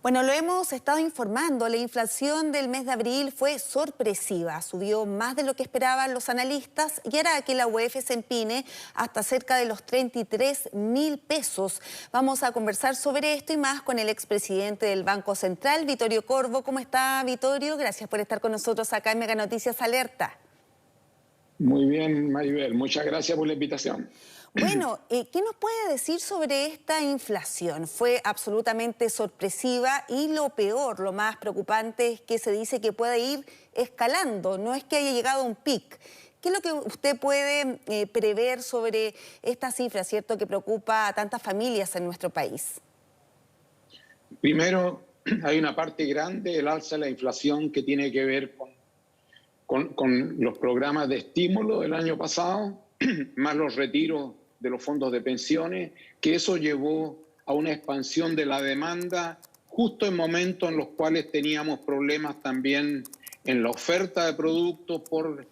Bueno, lo hemos estado informando, la inflación del mes de abril fue sorpresiva, subió más de lo que esperaban los analistas y hará que la UEF se empine hasta cerca de los 33.000 pesos. Vamos a conversar sobre esto y más con el expresidente del Banco Central, Vittorio Corvo. ¿Cómo está, Vittorio? Gracias por estar con nosotros acá en Mega Noticias Alerta. Muy bien, Maribel. Muchas gracias por la invitación. Bueno, ¿qué nos puede decir sobre esta inflación? Fue absolutamente sorpresiva y lo peor, lo más preocupante es que se dice que puede ir escalando, no es que haya llegado a un pic. ¿Qué es lo que usted puede prever sobre esta cifra, cierto, que preocupa a tantas familias en nuestro país? Primero, hay una parte grande del alza de la inflación que tiene que ver con los programas de estímulo del año pasado, más los retiros de los fondos de pensiones, que eso llevó a una expansión de la demanda justo en momentos en los cuales teníamos problemas también en la oferta de productos por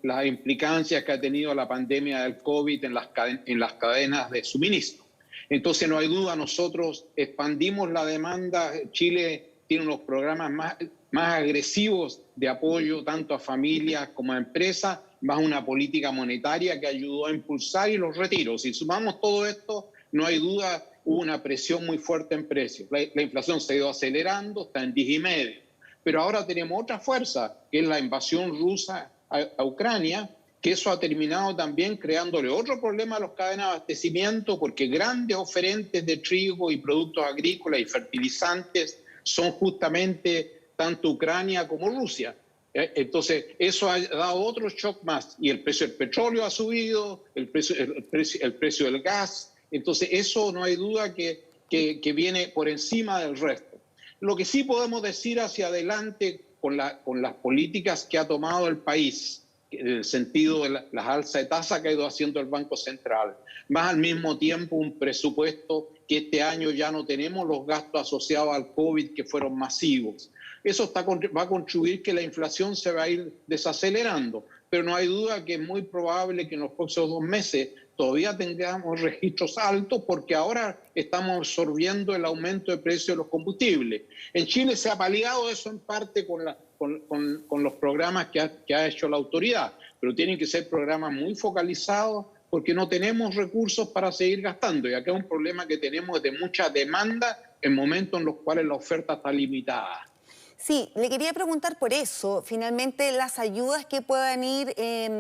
las implicancias que ha tenido la pandemia del COVID en las cadenas de suministro. Entonces, no hay duda, nosotros expandimos la demanda. Chile tiene unos programas más agresivos de apoyo tanto a familias como a empresas, más una política monetaria que ayudó a impulsar y los retiros. Si sumamos todo esto, no hay duda, hubo una presión muy fuerte en precios. La inflación se ha ido acelerando, está en 10,5. Pero ahora tenemos otra fuerza, que es la invasión rusa a Ucrania, que eso ha terminado también creándole otro problema a las cadenas de abastecimiento, porque grandes oferentes de trigo y productos agrícolas y fertilizantes son justamente tanto Ucrania como Rusia. Entonces, eso ha dado otro shock más. Y el precio del petróleo ha subido, el precio del gas. Entonces, eso no hay duda que viene por encima del resto. Lo que sí podemos decir hacia adelante con las políticas que ha tomado el país, en el sentido de las alzas de tasa que ha ido haciendo el Banco Central, más al mismo tiempo un presupuesto que este año ya no tenemos los gastos asociados al COVID que fueron masivos. Eso va a contribuir que la inflación se va a ir desacelerando, pero no hay duda que es muy probable que en los próximos 2 meses todavía tengamos registros altos porque ahora estamos absorbiendo el aumento de precios de los combustibles. En Chile se ha paliado eso en parte con los programas que ha hecho la autoridad, pero tienen que ser programas muy focalizados porque no tenemos recursos para seguir gastando. Y acá es un problema que tenemos de mucha demanda en momentos en los cuales la oferta está limitada. Sí, le quería preguntar por eso, finalmente las ayudas que puedan ir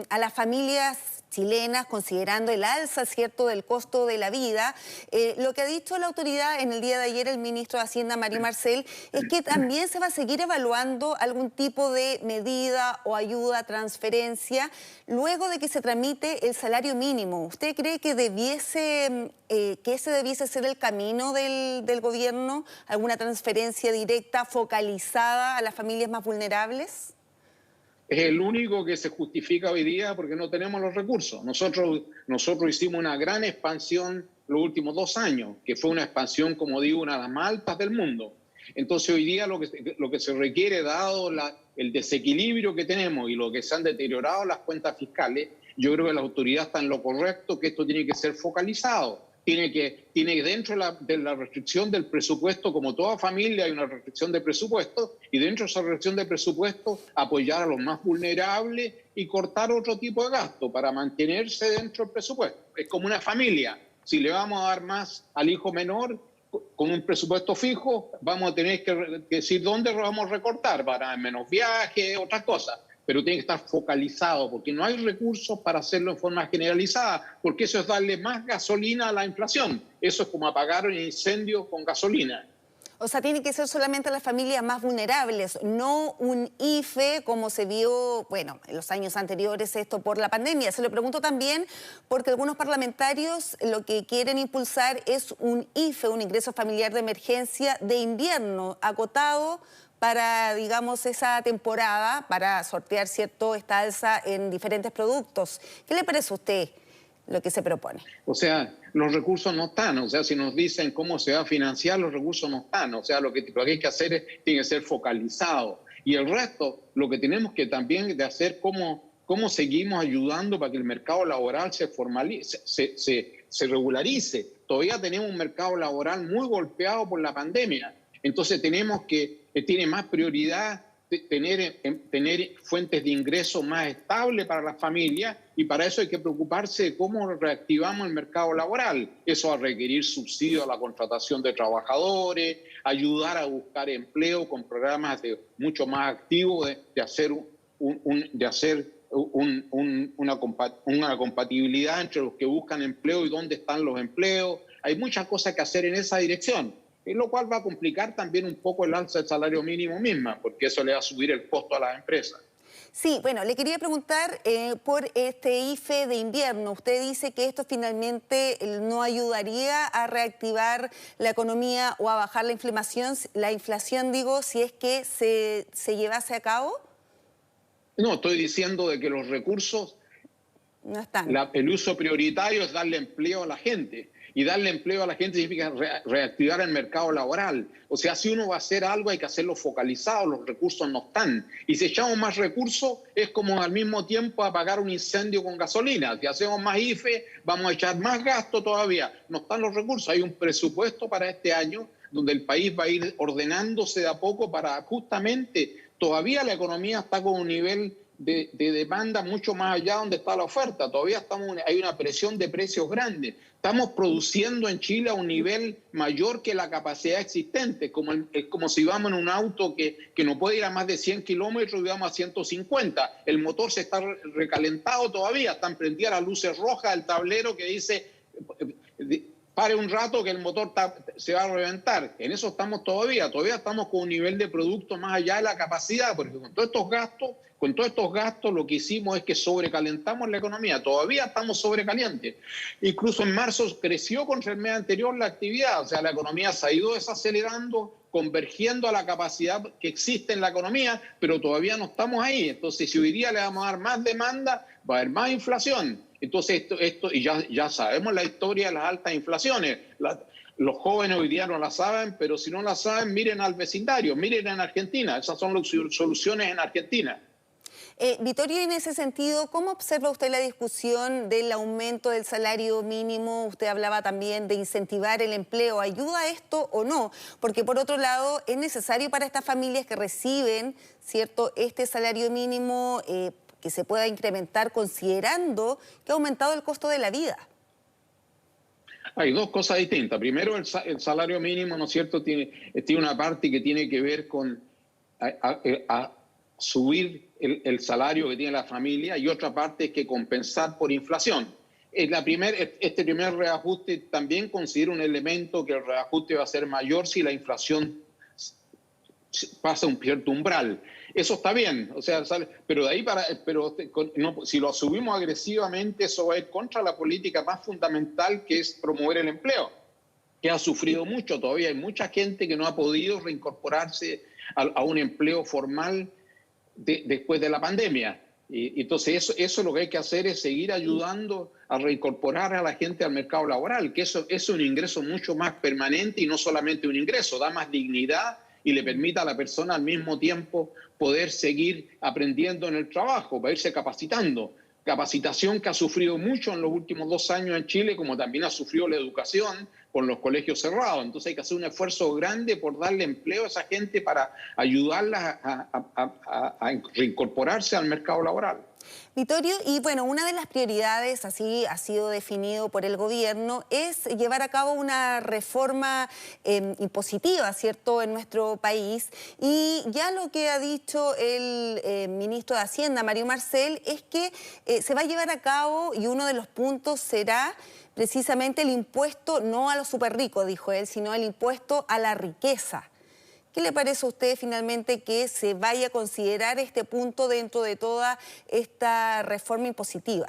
a las familias chilenas, considerando el alza, ¿cierto?, del costo de la vida. Lo que ha dicho la autoridad en el día de ayer, el ministro de Hacienda, Mario Marcel, es que también se va a seguir evaluando algún tipo de medida o ayuda, transferencia, luego de que se tramite el salario mínimo. ¿Usted cree que ese debiese ser el camino del gobierno? ¿Alguna transferencia directa, focalizada a las familias más vulnerables? Es el único que se justifica hoy día porque no tenemos los recursos. Nosotros hicimos una gran expansión los últimos 2 años, que fue una expansión, como digo, una de las más altas del mundo. Entonces hoy día lo que se requiere, dado el desequilibrio que tenemos y lo que se han deteriorado las cuentas fiscales, yo creo que la autoridad está en lo correcto, que esto tiene que ser focalizado. Tiene dentro de la restricción del presupuesto, como toda familia hay una restricción de presupuesto, y dentro de esa restricción de presupuesto apoyar a los más vulnerables y cortar otro tipo de gasto para mantenerse dentro del presupuesto. Es como una familia. Si le vamos a dar más al hijo menor con un presupuesto fijo, vamos a tener que decir dónde lo vamos a recortar para menos viajes, otras cosas. Pero tiene que estar focalizado, porque no hay recursos para hacerlo en forma generalizada, porque eso es darle más gasolina a la inflación. Eso es como apagar un incendio con gasolina. O sea, tiene que ser solamente las familias más vulnerables, no un IFE como se vio, bueno, en los años anteriores esto por la pandemia. Se lo pregunto también porque algunos parlamentarios lo que quieren impulsar es un IFE, un ingreso familiar de emergencia de invierno, acotado para, digamos, esa temporada, para sortear, ¿cierto?, esta alza en diferentes productos. ¿Qué le parece a usted lo que se propone? O sea, los recursos no están. O sea, si nos dicen cómo se va a financiar, los recursos no están. O sea, lo que hay que hacer tiene que ser focalizado. Y el resto, lo que tenemos que también de hacer, cómo seguimos ayudando para que el mercado laboral se formalice, se regularice. Todavía tenemos un mercado laboral muy golpeado por la pandemia. Entonces tiene más prioridad tener fuentes de ingresos más estables para las familias, y para eso hay que preocuparse de cómo reactivamos el mercado laboral. Eso va a requerir subsidio a la contratación de trabajadores, ayudar a buscar empleo con programas mucho más activos de hacer una compatibilidad entre los que buscan empleo y dónde están los empleos. Hay muchas cosas que hacer en esa dirección, lo cual va a complicar también un poco el alza del salario mínimo misma, porque eso le va a subir el costo a las empresas. Sí, bueno, le quería preguntar por este IFE de invierno. Usted dice que esto finalmente no ayudaría a reactivar la economía o a bajar la inflación, digo, si es que se llevase a cabo. No, estoy diciendo de que los recursos, no están. El uso prioritario es darle empleo a la gente. Y darle empleo a la gente significa reactivar el mercado laboral. O sea, si uno va a hacer algo, hay que hacerlo focalizado, los recursos no están. Y si echamos más recursos, es como al mismo tiempo apagar un incendio con gasolina. Si hacemos más IFE, vamos a echar más gasto todavía. No están los recursos. Hay un presupuesto para este año donde el país va a ir ordenándose de a poco para justamente, todavía la economía está con un nivel de demanda mucho más allá donde está la oferta. Todavía hay una presión de precios grande. Estamos produciendo en Chile a un nivel mayor que la capacidad existente. Es como si vamos en un auto que no puede ir a más de 100 kilómetros y vamos a 150. El motor se está recalentado todavía. Están prendidas las luces rojas del tablero que dice pare un rato que el motor se va a reventar. En eso estamos todavía estamos con un nivel de producto más allá de la capacidad, porque con todos estos gastos lo que hicimos es que sobrecalentamos la economía. Todavía estamos sobrecalientes. Incluso en marzo creció contra el mes anterior la actividad, o sea, la economía se ha ido desacelerando, convergiendo a la capacidad que existe en la economía, pero todavía no estamos ahí. Entonces, si hoy día le vamos a dar más demanda, va a haber más inflación. Entonces, y ya sabemos la historia de las altas inflaciones. Los jóvenes hoy día no la saben, pero si no la saben, miren al vecindario, miren en Argentina. Esas son las soluciones en Argentina. Vittorio, en ese sentido, ¿cómo observa usted la discusión del aumento del salario mínimo? Usted hablaba también de incentivar el empleo. ¿Ayuda esto o no? Porque por otro lado, es necesario para estas familias que reciben, ¿cierto?, este salario mínimo que se pueda incrementar considerando que ha aumentado el costo de la vida. Hay dos cosas distintas. Primero, el salario mínimo, ¿no es cierto?, tiene una parte que tiene que ver con subir el salario que tiene la familia, y otra parte es que compensar por inflación. Este primer reajuste también considera un elemento que el reajuste va a ser mayor si la inflación pasa un cierto umbral. Eso está bien, o sea, pero de ahí si lo subimos agresivamente, eso va a ir contra la política más fundamental, que es promover el empleo, que ha sufrido mucho. Todavía hay mucha gente que no ha podido reincorporarse a un empleo formal después de la pandemia. Y entonces eso lo que hay que hacer es seguir ayudando a reincorporar a la gente al mercado laboral, que eso es un ingreso mucho más permanente y no solamente un ingreso, da más dignidad y le permite a la persona al mismo tiempo poder seguir aprendiendo en el trabajo, para irse capacitando. Capacitación que ha sufrido mucho en los últimos 2 años en Chile, como también ha sufrido la educación con los colegios cerrados. Entonces hay que hacer un esfuerzo grande por darle empleo a esa gente para ayudarla a reincorporarse al mercado laboral. Vittorio, y bueno, una de las prioridades, así ha sido definido por el gobierno, es llevar a cabo una reforma impositiva, ¿cierto?, en nuestro país. Y ya lo que ha dicho el ministro de Hacienda, Mario Marcel, es que se va a llevar a cabo, y uno de los puntos será precisamente el impuesto no a los superricos, dijo él, sino el impuesto a la riqueza. ¿Qué le parece a usted finalmente que se vaya a considerar este punto dentro de toda esta reforma impositiva?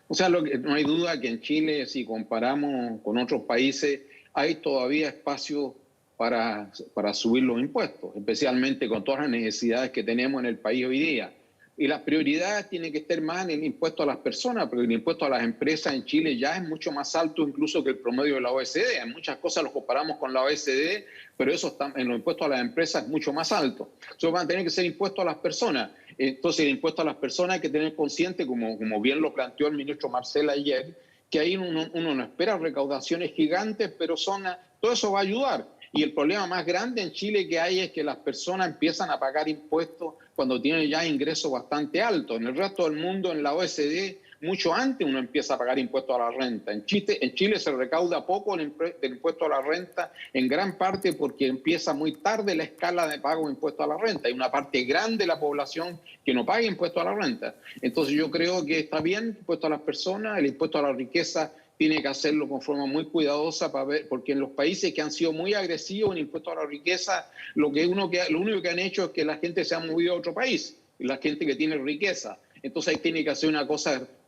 O sea, no hay duda que en Chile, si comparamos con otros países, hay todavía espacio para subir los impuestos, especialmente con todas las necesidades que tenemos en el país hoy día. Y las prioridades tienen que estar más en el impuesto a las personas, porque el impuesto a las empresas en Chile ya es mucho más alto incluso que el promedio de la OECD. En muchas cosas los comparamos con la OECD, pero eso está, en los impuestos a las empresas es mucho más alto. Entonces van a tener que ser impuestos a las personas. Entonces el impuesto a las personas hay que tener consciente, como bien lo planteó el ministro Marcel ayer, que ahí uno no espera recaudaciones gigantes, pero todo eso va a ayudar. Y el problema más grande en Chile que hay es que las personas empiezan a pagar impuestos cuando tienen ya ingresos bastante altos. En el resto del mundo, en la OECD, mucho antes uno empieza a pagar impuestos a la renta. En Chile se recauda poco del impuesto a la renta, en gran parte porque empieza muy tarde la escala de pago de impuestos a la renta. Hay una parte grande de la población que no paga impuestos a la renta. Entonces yo creo que está bien el impuesto a las personas, el impuesto a la riqueza tiene que hacerlo con forma muy cuidadosa para ver, porque en los países que han sido muy agresivos en impuestos a la riqueza, lo único que han hecho es que la gente se ha movido a otro país, la gente que tiene riqueza. Entonces ahí tiene que hacer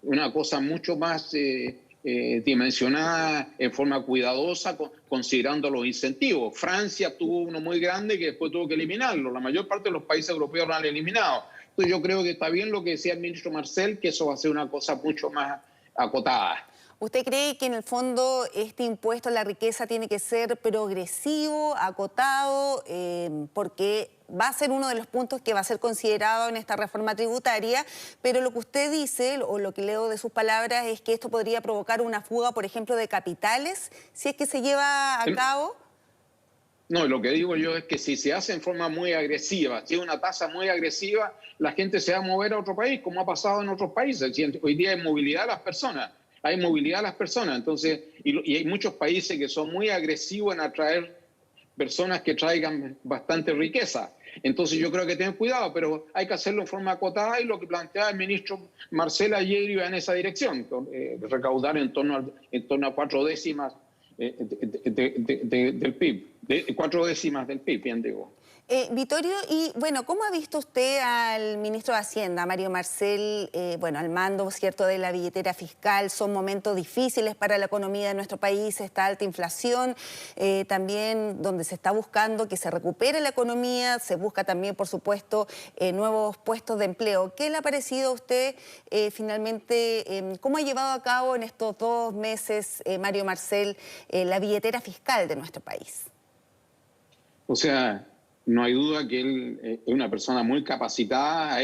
una cosa mucho más dimensionada en forma cuidadosa, considerando los incentivos. Francia tuvo uno muy grande que después tuvo que eliminarlo. La mayor parte de los países europeos lo han eliminado. Entonces yo creo que está bien lo que decía el ministro Marcel, que eso va a ser una cosa mucho más acotada. ¿Usted cree que en el fondo este impuesto a la riqueza tiene que ser progresivo, acotado, porque va a ser uno de los puntos que va a ser considerado en esta reforma tributaria, pero lo que usted dice, o lo que leo de sus palabras, es que esto podría provocar una fuga, por ejemplo, de capitales, si es que se lleva a cabo? No, lo que digo yo es que si se hace en forma muy agresiva, si es una tasa muy agresiva, la gente se va a mover a otro país, como ha pasado en otros países. Hoy día hay movilidad de las personas. Hay movilidad de las personas, entonces, y hay muchos países que son muy agresivos en atraer personas que traigan bastante riqueza. Entonces yo creo que tener cuidado, pero hay que hacerlo en forma acotada y lo que planteaba el ministro Marcel ayer iba en esa dirección, recaudar en torno a 4 décimas del PIB, 4 décimas del PIB, bien digo. Vittorio, y bueno, ¿cómo ha visto usted al ministro de Hacienda, Mario Marcel, al mando, cierto, de la billetera fiscal? Son momentos difíciles para la economía de nuestro país, está alta inflación, también donde se está buscando que se recupere la economía, se busca también, por supuesto, nuevos puestos de empleo. ¿Qué le ha parecido a usted finalmente, cómo ha llevado a cabo en estos 2 meses, Mario Marcel, la billetera fiscal de nuestro país? O sea, no hay duda que él es una persona muy capacitada,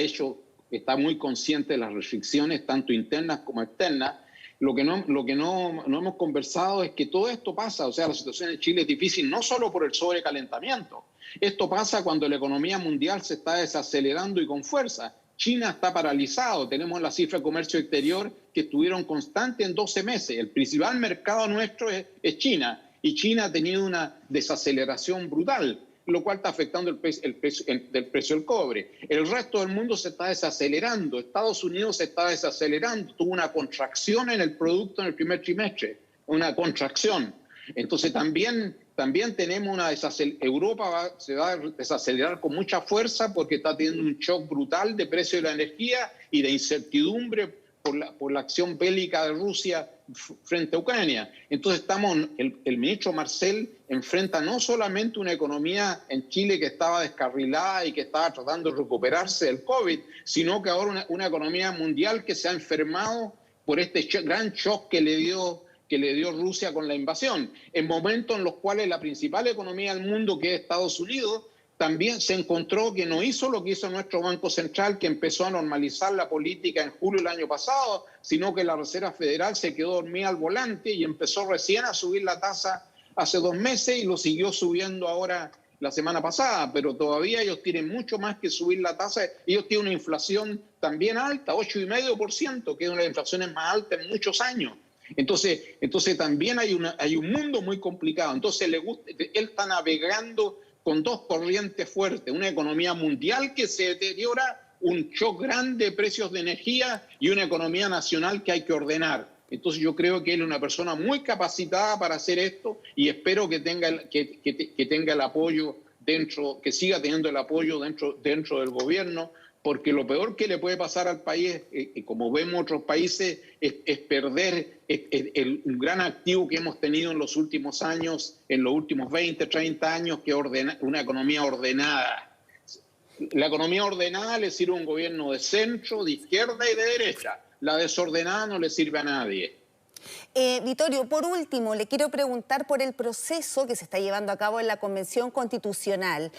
está muy consciente de las restricciones, tanto internas como externas. Lo que no hemos conversado es que todo esto pasa, o sea, la situación en Chile es difícil no solo por el sobrecalentamiento. Esto pasa cuando la economía mundial se está desacelerando y con fuerza. China está paralizado, tenemos la cifra de comercio exterior que estuvieron constantes en 12 meses. El principal mercado nuestro es China, y China ha tenido una desaceleración brutal, lo cual está afectando el precio del cobre. El resto del mundo se está desacelerando. Estados Unidos se está desacelerando. Tuvo una contracción en el producto en el primer trimestre, una contracción. Entonces también tenemos una desaceleración. Europa se va a desacelerar con mucha fuerza porque está teniendo un shock brutal de precio de la energía y de incertidumbre por la acción bélica de Rusia frente a Ucrania. Entonces el ministro Marcel enfrenta no solamente una economía en Chile que estaba descarrilada y que estaba tratando de recuperarse del COVID, sino que ahora una economía mundial que se ha enfermado por este gran shock que le dio Rusia con la invasión, en momentos en los cuales la principal economía del mundo, que es Estados Unidos, también se encontró que no hizo lo que hizo nuestro Banco Central, que empezó a normalizar la política en julio del año pasado, sino que la Reserva Federal se quedó dormida al volante y empezó recién a subir la tasa hace 2 meses y lo siguió subiendo ahora la semana pasada, pero todavía ellos tienen mucho más que subir la tasa. Ellos tienen una inflación también alta, 8,5%, que es una de las inflaciones más altas en muchos años. Entonces también hay un mundo muy complicado. Entonces él está navegando con 2 corrientes fuertes, una economía mundial que se deteriora, un shock grande de precios de energía y una economía nacional que hay que ordenar. Entonces yo creo que él es una persona muy capacitada para hacer esto y espero que tenga el apoyo que siga teniendo el apoyo dentro del gobierno, porque lo peor que le puede pasar al país, como vemos otros países, es perder un gran activo que hemos tenido en los últimos años, en los últimos 20, 30 años, que es una economía ordenada. La economía ordenada le sirve a un gobierno de centro, de izquierda y de derecha. La desordenada no le sirve a nadie. Vittorio, por último, le quiero preguntar por el proceso que se está llevando a cabo en la Convención Constitucional.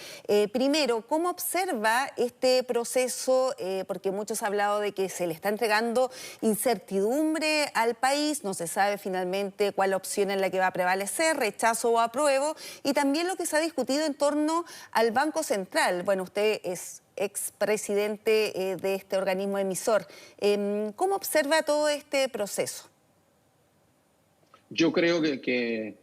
Primero, ¿cómo observa este proceso? Porque muchos han hablado de que se le está entregando incertidumbre al país, no se sabe finalmente cuál opción es la que va a prevalecer, rechazo o apruebo, y también lo que se ha discutido en torno al Banco Central. Bueno, usted es expresidente de este organismo emisor. ¿Cómo observa todo este proceso? Yo creo que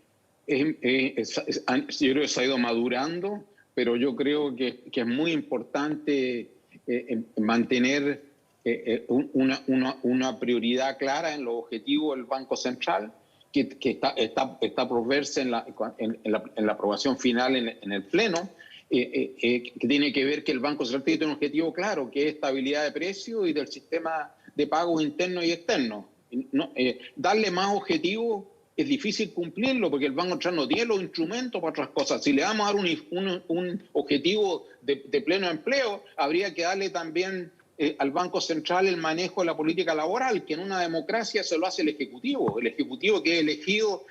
yo creo que se ha ido madurando, pero yo creo que es muy importante mantener una prioridad clara en los objetivos del Banco Central, que está por verse en la aprobación final en el Pleno, que tiene que ver que el Banco Central tiene un objetivo claro, que es estabilidad de precios y del sistema de pagos internos y externos. Darle más objetivos es difícil cumplirlo porque el Banco Central no tiene los instrumentos para otras cosas. Si le vamos a dar un objetivo de pleno empleo, habría que darle también al Banco Central el manejo de la política laboral, que en una democracia se lo hace el Ejecutivo que es elegido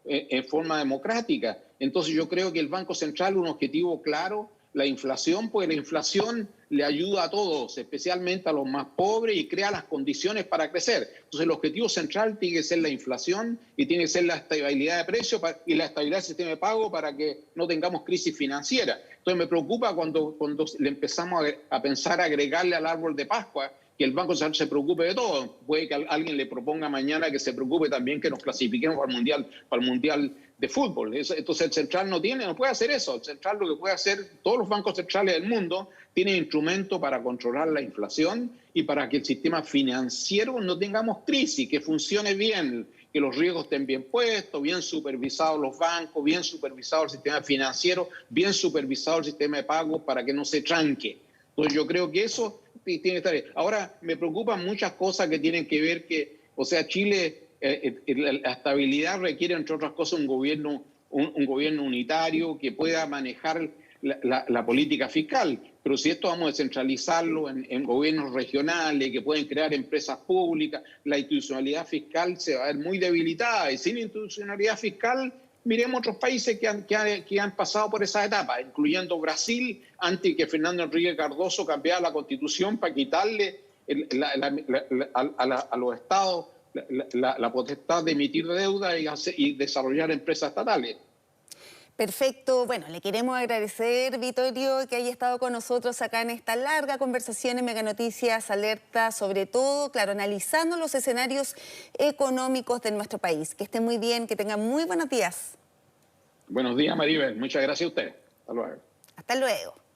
en forma democrática. Entonces yo creo que el Banco Central un objetivo claro, la inflación, pues la inflación le ayuda a todos, especialmente a los más pobres, y crea las condiciones para crecer. Entonces el objetivo central tiene que ser la inflación y tiene que ser la estabilidad de precios y la estabilidad del sistema de pago para que no tengamos crisis financiera. Entonces me preocupa cuando le empezamos a pensar agregarle al árbol de Pascua que el Banco Central se preocupe de todo. Puede que alguien le proponga mañana que se preocupe también que nos clasifiquemos para el Mundial de Fútbol. Entonces el Central no puede hacer eso. El Central lo que puede hacer, todos los bancos centrales del mundo tienen instrumentos para controlar la inflación y para que el sistema financiero no tengamos crisis, que funcione bien, que los riesgos estén bien puestos, bien supervisados los bancos, bien supervisado el sistema financiero, bien supervisado el sistema de pagos para que no se tranque. Entonces yo creo que eso tiene que estar bien. Ahora, me preocupan muchas cosas que tienen que ver Chile, la estabilidad requiere, entre otras cosas, un gobierno unitario que pueda manejar la política fiscal. Pero si esto vamos a descentralizarlo en gobiernos regionales que pueden crear empresas públicas, la institucionalidad fiscal se va a ver muy debilitada. Y sin institucionalidad fiscal, miremos otros países que han pasado por esa etapa, incluyendo Brasil, antes que Fernando Henrique Cardoso cambiara la constitución para quitarle a los estados la potestad de emitir deuda y desarrollar empresas estatales. Perfecto. Bueno, le queremos agradecer, Vittorio, que haya estado con nosotros acá en esta larga conversación en Mega Noticias Alerta, sobre todo, claro, analizando los escenarios económicos de nuestro país. Que esté muy bien, que tengan muy buenos días. Buenos días, Maribel. Muchas gracias a usted. Hasta luego. Hasta luego.